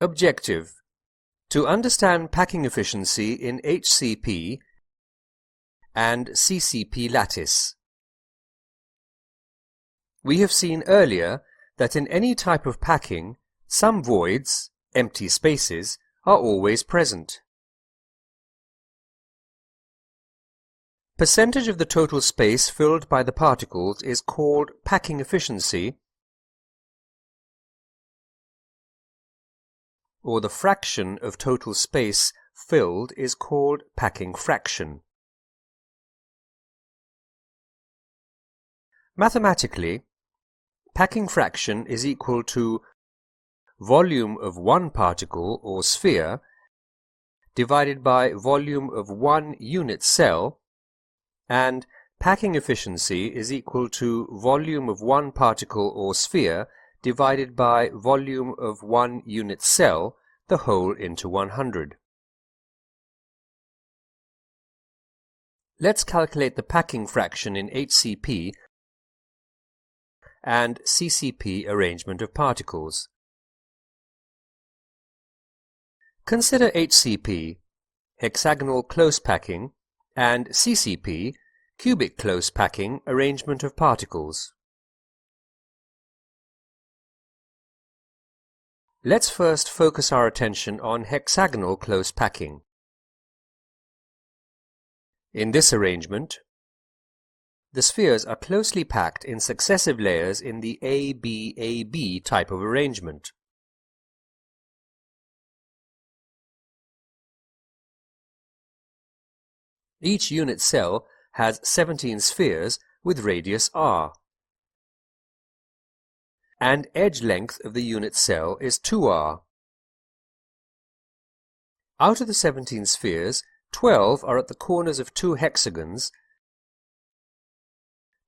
Objective: to understand packing efficiency in HCP and CCP lattice. We have seen earlier that in any type of packing, some voids, empty spaces, are always present. Percentage of the total space filled by the particles is called packing efficiency, or the fraction of total space filled is called packing fraction. Mathematically, packing fraction is equal to volume of one particle or sphere divided by volume of one unit cell, and packing efficiency is equal to volume of one particle or sphere divided by volume of one unit cell, the whole into 100. Let's calculate the packing fraction in HCP and CCP arrangement of particles. Consider HCP, Hexagonal Close Packing, and CCP, Cubic Close Packing arrangement of particles. Let's first focus our attention on hexagonal close packing. In this arrangement, the spheres are closely packed in successive layers in the AB-AB type of arrangement. Each unit cell has 17 spheres with radius r, and edge length of the unit cell is 2r. Out of the 17 spheres, 12 are at the corners of two hexagons,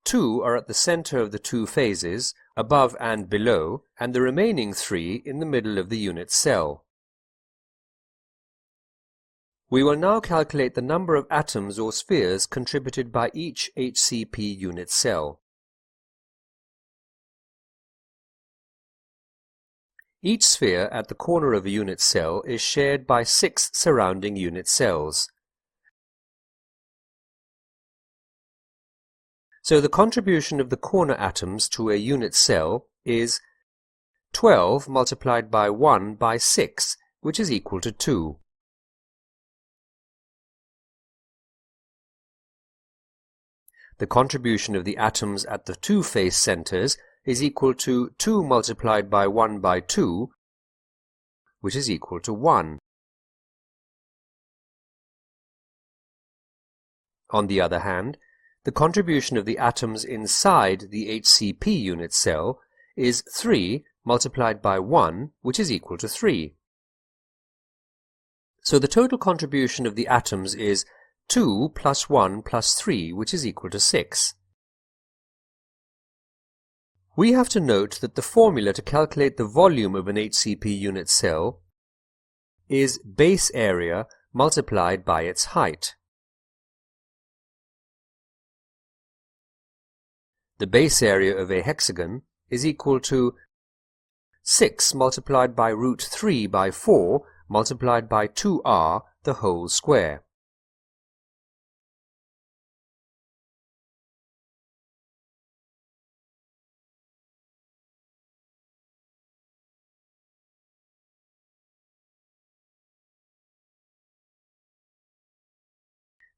2 are at the center of the two phases, above and below, and the remaining 3 in the middle of the unit cell. We will now calculate the number of atoms or spheres contributed by each HCP unit cell. Each sphere at the corner of a unit cell is shared by 6 surrounding unit cells. So the contribution of the corner atoms to a unit cell is 12 multiplied by 1 by 6, which is equal to 2. The contribution of the atoms at the two face centers is equal to 2 multiplied by 1 by 2, which is equal to 1. On the other hand, the contribution of the atoms inside the HCP unit cell is 3 multiplied by 1, which is equal to 3. So the total contribution of the atoms is 2 plus 1 plus 3, which is equal to 6. We have to note that the formula to calculate the volume of an HCP unit cell is base area multiplied by its height. The base area of a hexagon is equal to 6 multiplied by root 3 by 4 multiplied by 2r, the whole square.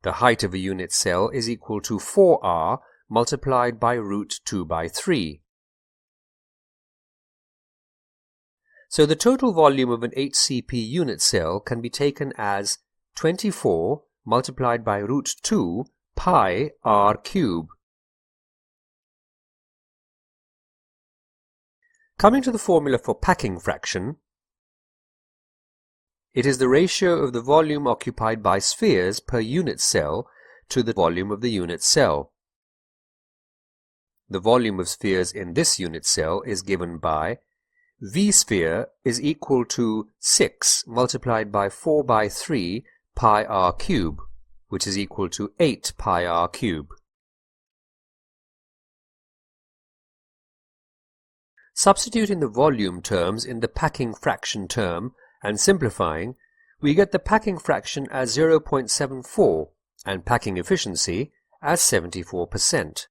The height of a unit cell is equal to 4r multiplied by root 2 by 3. So the total volume of an HCP unit cell can be taken as 24 multiplied by root 2 pi r cube. Coming to the formula for packing fraction, it is the ratio of the volume occupied by spheres per unit cell to the volume of the unit cell. The volume of spheres in this unit cell is given by V sphere is equal to 6 multiplied by 4 by 3 pi r cube, which is equal to 8 pi r cube. Substituting the volume terms in the packing fraction term and simplifying, we get the packing fraction as 0.74 and packing efficiency as 74%.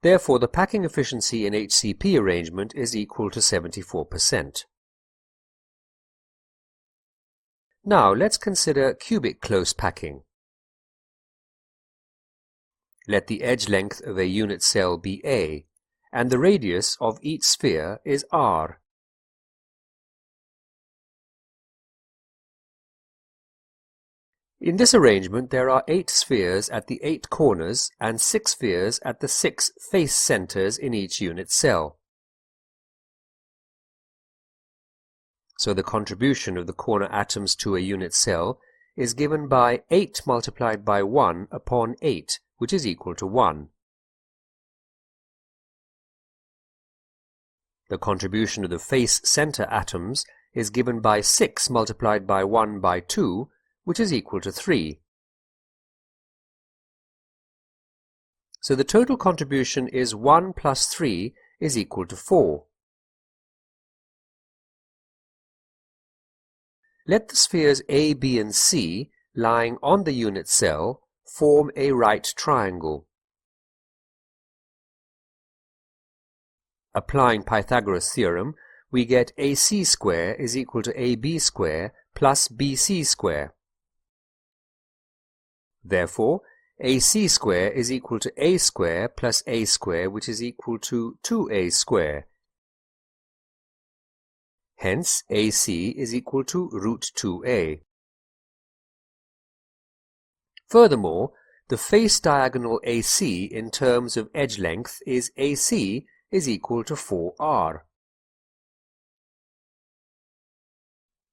Therefore, the packing efficiency in HCP arrangement is equal to 74%. Now let's consider cubic close packing. Let the edge length of a unit cell be A, and the radius of each sphere is R. In this arrangement there are 8 spheres at the 8 corners and 6 spheres at the 6 face centers in each unit cell. So the contribution of the corner atoms to a unit cell is given by 8 multiplied by 1 upon 8, which is equal to 1. The contribution of the face center atoms is given by 6 multiplied by 1 by 2, which is equal to 3. So the total contribution is 1 plus 3 is equal to 4. Let the spheres A, B and C lying on the unit cell form a right triangle. Applying Pythagoras' theorem, we get AC square is equal to AB square plus BC square. Therefore, AC square is equal to A square plus A square, which is equal to 2A square. Hence, AC is equal to root 2A. Furthermore, the face diagonal AC in terms of edge length is AC is equal to 4R.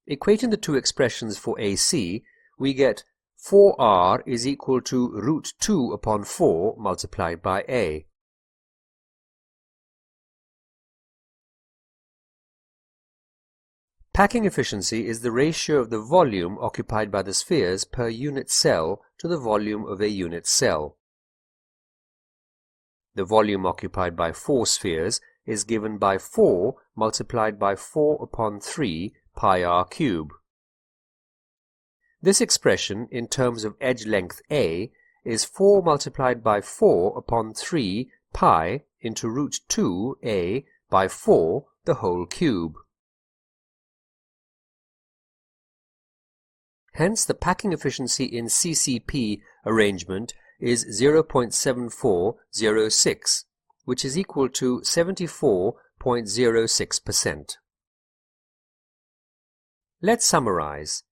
Equating the two expressions for AC, we get 4R is equal to root 2 upon 4 multiplied by A. Packing efficiency is the ratio of the volume occupied by the spheres per unit cell to the volume of a unit cell. The volume occupied by 4 spheres is given by 4 multiplied by 4 upon 3 pi r cube. This expression in terms of edge length A is 4 multiplied by 4 upon 3 pi into root 2A by 4 the whole cube. Hence, the packing efficiency in CCP arrangement is 0.7406, which is equal to 74.06%. Let's summarize.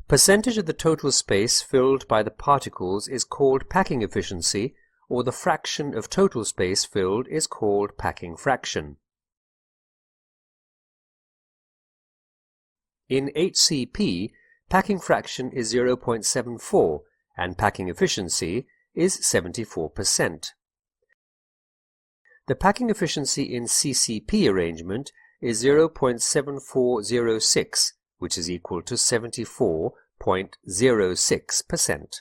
Percentage of the total space filled by the particles is called packing efficiency, or the fraction of total space filled is called packing fraction. In HCP, packing fraction is 0.74 and packing efficiency is 74%. The packing efficiency in CCP arrangement is 0.7406, which is equal to 74.06%.